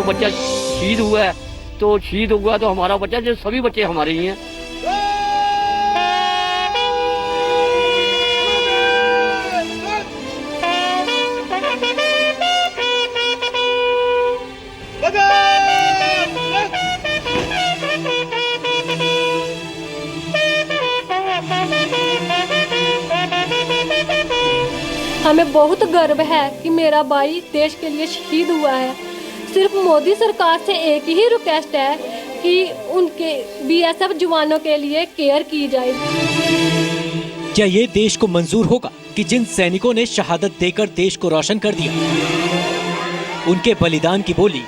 बच्चा शहीद हुआ है तो शहीद हुआ तो हमारा बच्चा, जो सभी बच्चे हमारे ही हैं। हमें बहुत गर्व है कि मेरा भाई देश के लिए शहीद हुआ है। सिर्फ मोदी सरकार से एक ही रिक्वेस्ट है कि उनके बीएसएफ जवानों के लिए केयर की जाए। क्या ये देश को मंजूर होगा कि जिन सैनिकों ने शहादत देकर देश को रोशन कर दिया, उनके बलिदान की बोली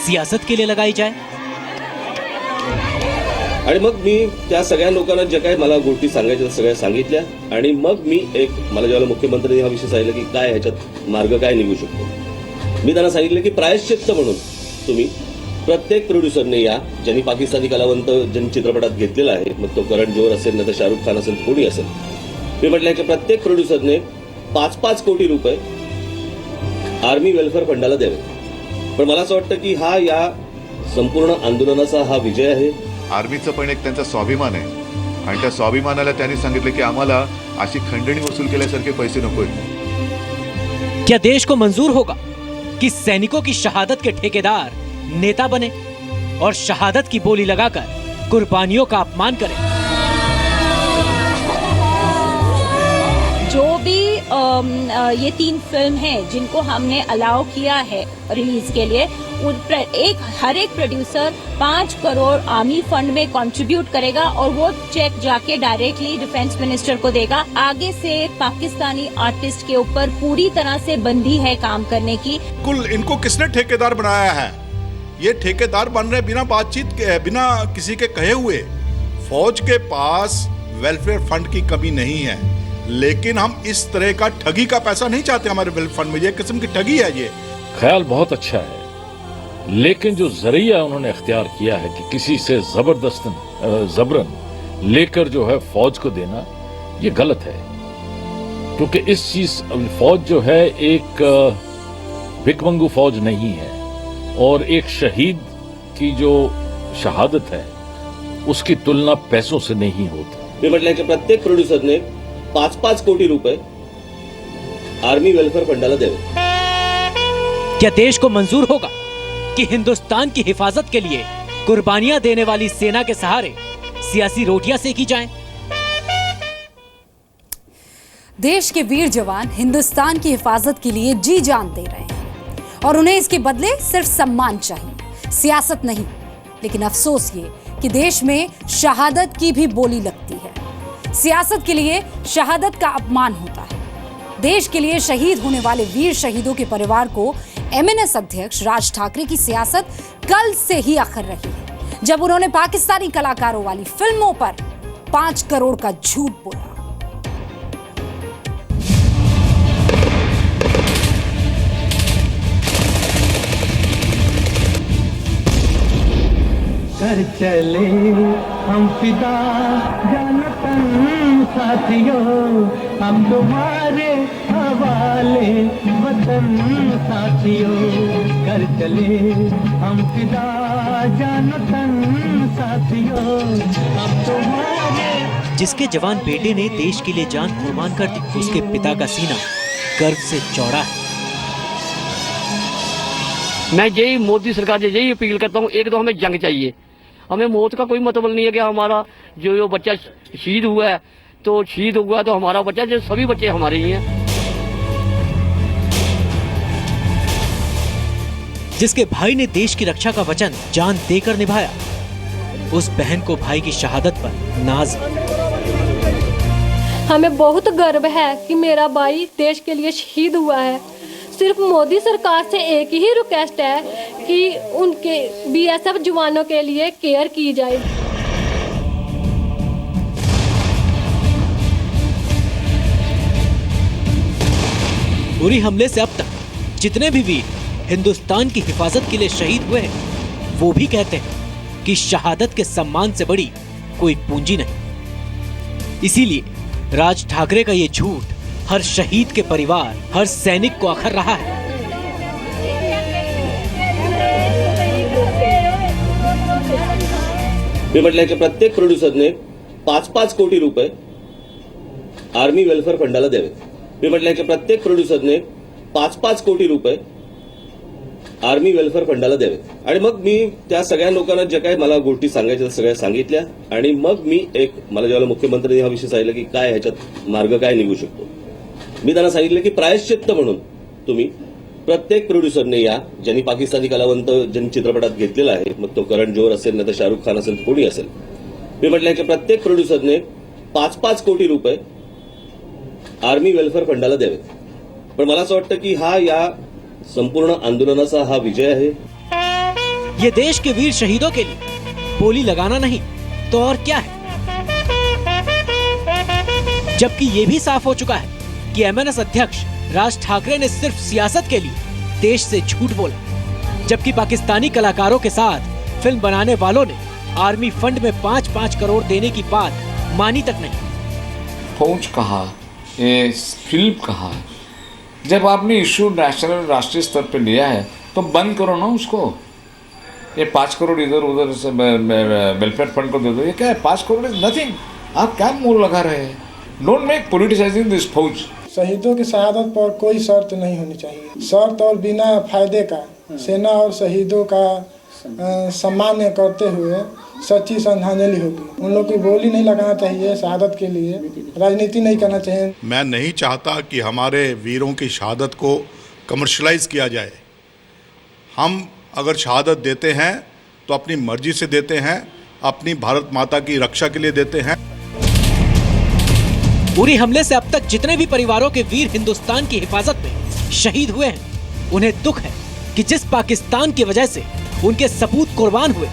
सियासत के लिए लगाई जाए? आणि मग मी त्या सगळ्या लोकांना जे काही मला गोष्टी सांगायच्या सगळ्या सांगितल्या आणि मग मी मला जेव्हा मुख्यमंत्र्यांनी हा विषय सांगितला की काय ह्याच्यात मार्ग काय निघू शकतो, मी त्यांना सांगितलं की प्रायश्चित्त म्हणून तुम्ही प्रत्येक प्रोड्युसरने या, ज्यांनी पाकिस्तानी कलावंत ज्यांनी चित्रपटात घेतलेला आहे, मग तो करण जोहर असेल नाही तर शाहरुख खान असेल, कोणी असेल, मी म्हटलं की प्रत्येक प्रोड्युसरने 5-5 कोटी रुपये आर्मी वेलफेअर फंडाला द्यावे। पण मला असं वाटतं की हा या संपूर्ण आंदोलनाचा हा विजय आहे। आर्मीचं पण एक त्यांचा स्वाभिमान आहे आणि त्या स्वाभिमानाला त्यांनी सांगितलं की आम्हाला अशी खंडणी वसूल केल्यासारखे पैसे नकोय। क्या देश को मंजूर होगा कि सैनिकों की शहादत के ठेकेदार नेता बने और शहादत की बोली लगाकर कुर्बानियों का अपमान करें? जो भी ये 3 फिल्म हैं जिनको हमने अलाउ किया है रिलीज के लिए, हर एक प्रोड्यूसर 5 करोड़ आर्मी फंड में कंट्रीब्यूट करेगा और वो चेक जाके डायरेक्टली डिफेंस मिनिस्टर को देगा। आगे से पाकिस्तानी आर्टिस्ट के ऊपर पूरी तरह से बंदी है काम करने की। कुल इनको किसने ठेकेदार बनाया है? ये ठेकेदार बन रहे बिना बातचीत के, बिना किसी के कहे हुए। फौज के पास वेलफेयर फंड की कमी नहीं है, लेकिन हम इस तरह का ठगी का पैसा नहीं चाहते हमारे वेलफेयर फंड में। ये किस्म की ठगी है। ये ख्याल बहुत अच्छा है, लेकिन जो जरिया उन्होंने अख्तियार किया है कि किसी से जबरन लेकर जो है फौज को देना, ये गलत है। क्योंकि इस चीज फौज जो है एक भिकमंगू फौज नहीं है, और एक शहीद की जो शहादत है उसकी तुलना पैसों से नहीं होती। मी म्हटलं की प्रत्येक प्रोड्युसरने 5-5 कोटी रुपये आर्मी वेलफेयर फंडाला द्यावे। क्या देश को मंजूर होगा कि हिंदुस्तान की हिफाजत के लिए कुर्बानियां देने वाली सेना के सहारे सियासी रोटियां सेकी जाएं? देश के वीर जवान हिंदुस्तान की हिफाजत के लिए जी जान दे रहे हैं और उन्हें इसके बदले सिर्फ सम्मान चाहिए, सियासत नहीं। लेकिन अफसोस ये कि देश में शहादत की भी बोली लगती है। सियासत के लिए शहादत का अपमान होता है। देश के लिए शहीद होने वाले वीर शहीदों के परिवार को एमएनएस अध्यक्ष राज ठाकरे की सियासत कल से ही अखर रही है, जब उन्होंने पाकिस्तानी कलाकारों वाली फिल्मों पर 5 करोड़ का झूठ बोला। कर चले हम फिदा जानतन साथियों, हम तुम्हारे हवाले वतन साथियों। कर चले हम फिदा जानतन साथियों, हम तुम्हारे। जिसके जवान बेटे ने देश के लिए जान कुर्बान कर दी, उसके पिता का सीना गर्व से चौड़ा है। मैं यही मोदी सरकार से यही अपील करता हूँ, एक तो हमें जंग चाहिए। हमें मौत का कोई मतलब नहीं है कि हमारा जो बच्चा शहीद हुआ है तो शहीद हुआ तो हमारा बच्चा, जो सभी बच्चे हमारे ही हैं। जिसके भाई ने देश की रक्षा का वचन जान देकर निभाया, उस बहन को भाई की शहादत पर नाज। हमें बहुत गर्व है कि मेरा भाई देश के लिए शहीद हुआ है। सिर्फ मोदी सरकार से एक ही रिक्वेस्ट है कि उनके बीएसएफ जवानों के लिए केयर की जाए। उरी हमले से अब तक जितने भी वीर हिंदुस्तान की हिफाजत के लिए शहीद हुए हैं, वो भी कहते हैं कि शहादत के सम्मान से बड़ी कोई पूंजी नहीं। इसीलिए राज ठाकरे का ये झूठ हर शहीद के परिवार, हर सैनिक को अखर रहा है। मी म्हटलं की प्रत्येक प्रोड्युसरने 5-5 कोटी रुपये आर्मी वेलफेअर फंडाला द्यावे. मी म्हटलं की प्रत्येक प्रोड्युसरने 5-5 कोटी रुपये आर्मी वेलफेअर फंडाला द्यावे. आणि मग मी त्या सगळ्या लोकांना ज्या काही मला गोष्टी सांगायच्या सगळ्या सांगितल्या. आणि मग मी मला ज्यावेळेला मुख्यमंत्र्यांनी हा विषय सांगितला की काय ह्याच्यात मार्ग काय निघू शकतो, मी त्यांना सांगितलं की प्रायश्चित्त म्हणून तुम्ही प्रत्येक प्रोड्युसरने या, ज्यांनी पाकिस्तानी कलावंत ज्यांनी चित्रपटात घेतलेला आहे, मग तो करण जोहर असेल नाही तर शाहरुख खान असेल कोणी असेल, मी म्हटलं की प्रत्येक प्रोड्युसरने 5-5 कोटी रुपये आर्मी वेलफेअर फंडाला द्यावे. पण मला असं वाटतं की हा या संपूर्ण आंदोलनाचा हा विजय है. ये देश के वीर शहीदों के लिए बोली लगाना नहीं तो और क्या है. जबकि ये भी साफ हो चुका है कि एमएनएस अध्यक्ष राज ठाकरे ने सिर्फ सियासत के लिए देश से झूठ बोला, जबकि पाकिस्तानी कलाकारों के साथ फिल्म बनाने वालों ने आर्मी फंड में 5-5 करोड़ देने की बात मानी तक नहीं. फौज कहा, ये फिल्म कहा, जब आपने इशू नेशनल राष्ट्रीय स्तर पे लिया है तो बंद करो ना उसको. ये 5 करोड़ इधर उधर से वेलफेयर फंड को दे दो, ये क्या है? 5 करोड़ इज नथिंग. आप क्या मूल लगा रहे हैं? डोंट मेक पॉलिटिसाइजिंग दिस फौज. शहीदों की शहादत पर कोई शर्त नहीं होनी चाहिए. शर्त और बिना फायदे का सेना और शहीदों का सम्मान करते हुए सच्ची श्रद्धांजलि होगी. उन लोग की बोली नहीं लगाना चाहिए शहादत के लिए, राजनीति नहीं करना चाहिए. मैं नहीं चाहता कि हमारे वीरों की शहादत को कमर्शलाइज किया जाए. हम अगर शहादत देते हैं तो अपनी मर्जी से देते हैं, अपनी भारत माता की रक्षा के लिए देते हैं. उरी हमले से अब तक जितने भी परिवारों के वीर हिंदुस्तान की हिफाजत में शहीद हुए हैं, उन्हें दुख है कि जिस पाकिस्तान की वजह से उनके सपूत कुर्बान हुए,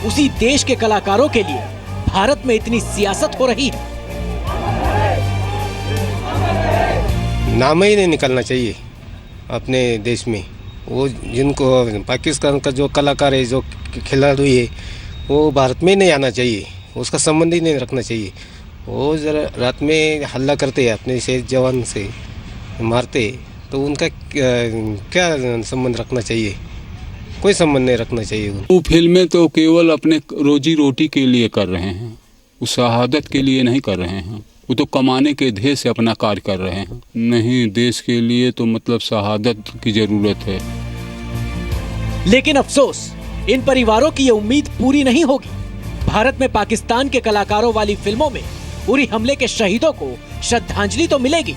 उसी देश के कलाकारों के लिए भारत में इतनी सियासत हो रही है. नाम ही नहीं निकलना चाहिए अपने देश में. वो जिनको पाकिस्तान का जो कलाकार है, जो खिलाड़ी है, वो भारत में नहीं आना चाहिए. उसका संबंध ही नहीं रखना चाहिए. वो जरा रात में हल्ला करते हैं, अपने से जवान से मारते, तो उनका क्या संबंध रखना चाहिए? कोई संबंध नहीं रखना चाहिए. वो फिल्में तो केवल अपने रोजी रोटी के लिए कर रहे हैं, उस शहादत के लिए नहीं कर रहे हैं. वो तो कमाने के ध्येय से अपना कार्य कर रहे हैं. नहीं, देश के लिए तो मतलब शहादत की जरूरत है. लेकिन अफसोस, इन परिवारों की ये उम्मीद पूरी नहीं होगी. भारत में पाकिस्तान के कलाकारों वाली फिल्मों में उरी हमले के शहीदों को श्रद्धांजलि तो मिलेगी,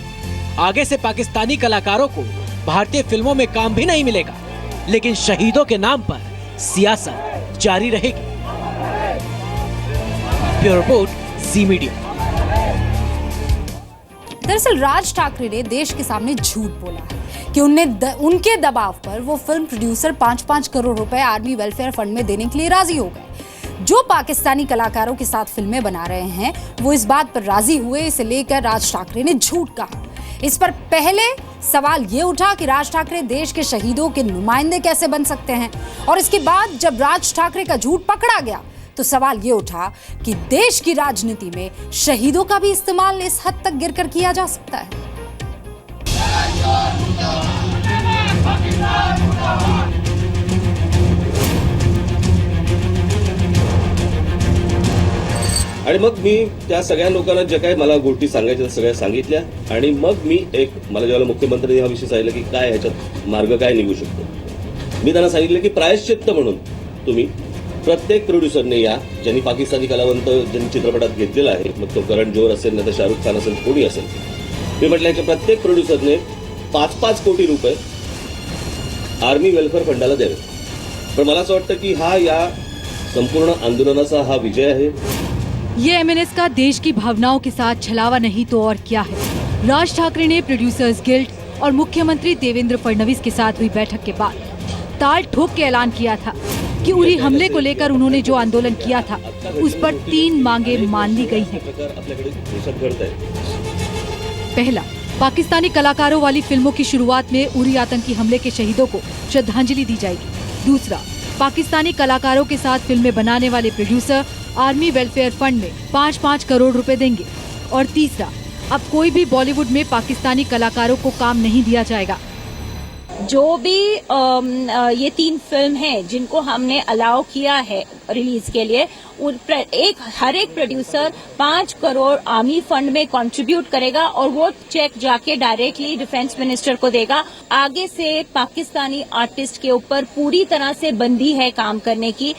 आगे से पाकिस्तानी कलाकारों को भारतीय फिल्मों में काम भी नहीं मिलेगा, लेकिन शहीदों के नाम पर सियासत जारी रहेगी. ब्यूरो रिपोर्ट, जी मीडिया. दरअसल राज ठाकरे ने देश के सामने झूठ बोला है कि उनके दबाव पर वो फिल्म प्रोड्यूसर 5-5 करोड़ रुपए आर्मी वेलफेयर फंड में देने के लिए राजी हो गए. जो पाकिस्तानी कलाकारों के साथ फिल्में बना रहे हैं, वो इस बात पर राजी हुए, इसे लेकर राज ठाकरे ने झूठ कहा. इस पर पहले सवाल ये उठा कि राज ठाकरे देश के शहीदों के नुमाइंदे कैसे बन सकते हैं, और इसके बाद जब राज ठाकरे का झूठ पकड़ा गया तो सवाल ये उठा कि देश की राजनीति में शहीदों का भी इस्तेमाल इस हद तक गिरकर किया जा सकता है. आणि मग मी त्या सगळ्या लोकांना ज्या काही मला गोष्टी सांगायच्या सगळ्या सांगितल्या. आणि मग मी मला ज्यावेळेला मुख्यमंत्र्यांनी हा विषय सांगितला की काय ह्याच्यात मार्ग काय निघू शकतो, मी त्यांना सांगितलं की प्रायश्चित्त म्हणून तुम्ही प्रत्येक प्रोड्युसरने या, ज्यांनी पाकिस्तानी कलावंत ज्यांनी चित्रपटात घेतलेला आहे, मग तो करण जोहर असेल नाही तर शाहरुख खान असेल कोणी असेल, मी म्हटलं की प्रत्येक प्रोड्युसरने 5-5 कोटी रुपये आर्मी वेलफेअर फंडाला द्यावे. पण मला असं वाटतं की हा या संपूर्ण आंदोलनाचा हा विजय आहे. ये एमएनएस का देश की भावनाओं के साथ छलावा नहीं तो और क्या है. राज ठाकरे ने प्रोड्यूसर्स गिल्ड और मुख्यमंत्री देवेंद्र फडणवीस के साथ हुई बैठक के बाद ताल ठोक के ऐलान किया था कि उरी हमले को लेकर उन्होंने जो आंदोलन किया था, उस पर 3 मांगे मान ली गई हैं. पहला, पाकिस्तानी कलाकारों वाली फिल्मों की शुरुआत में उरी आतंकी हमले के शहीदों को श्रद्धांजलि दी जाएगी. दूसरा, पाकिस्तानी कलाकारों के साथ फिल्में बनाने वाले प्रोड्यूसर आर्मी वेलफेयर फंड में 5-5 करोड़ रुपए देंगे. और तीसरा, अब कोई भी बॉलीवुड में पाकिस्तानी कलाकारों को काम नहीं दिया जाएगा. जो भी ये 3 फिल्म हैं जिनको हमने अलाउ किया है रिलीज के लिए, हर एक प्रोड्यूसर 5 करोड़ आर्मी फंड में कंट्रीब्यूट करेगा और वो चेक जाके डायरेक्टली डिफेंस मिनिस्टर को देगा। आगे से पाकिस्तानी आर्टिस्ट के ऊपर पूरी तरह से बंदी है काम करने की।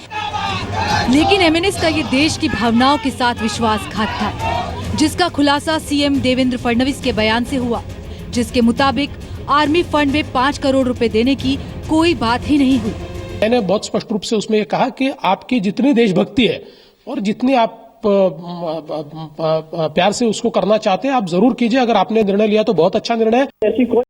लेकिन एमएनएस का ये देश की भावनाओं के साथ विश्वासघात था, जिसका खुलासा सीएम देवेंद्र फडणवीस के बयान से हुआ, जिसके मुताबिक आर्मी फंड में 5 करोड़ रुपए देने की कोई बात ही नहीं हुई। मैंने बहुत स्पष्ट रूप से उसमें ये कहा कि आपकी जितनी देशभक्ति है और जितनी आप प्यार से उसको करना चाहते हैं, आप जरूर कीजिए। अगर आपने निर्णय लिया तो बहुत अच्छा निर्णय है। ऐसी कोई